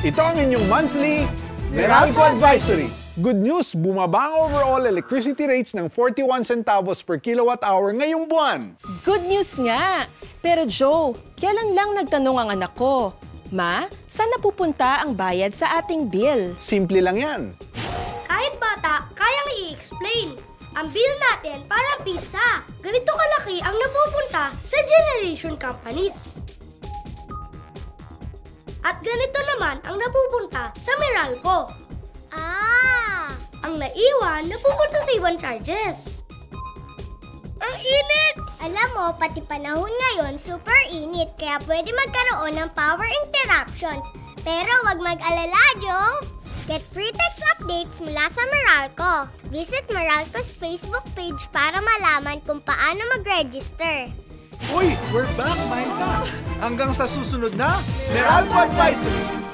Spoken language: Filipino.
Ito ang inyong monthly Meralco Advisory. Good news, bumaba ang overall electricity rates ng 41 centavos per kilowatt hour ngayong buwan. Good news nga! Pero Joe, kailan lang nagtanong ang anak ko? Ma, saan napupunta ang bayad sa ating bill? Simple lang yan. Kahit bata, kayang i-explain. Ang bill natin parang pizza. Ganito kalaki ang napupunta sa generation companies. At ganito naman ang napupunta sa Meralco. Ang naiwan, napupunta sa ibang charges. Ang init! Alam mo, pati panahon ngayon, super init, kaya pwede magkaroon ng power interruptions. Pero wag mag-alala, Joe! Get free text updates mula sa Meralco. Visit Meralco's Facebook page para malaman kung paano mag-register. Uy, we're back, Maika! Hanggang sa susunod na Meralco Advisory!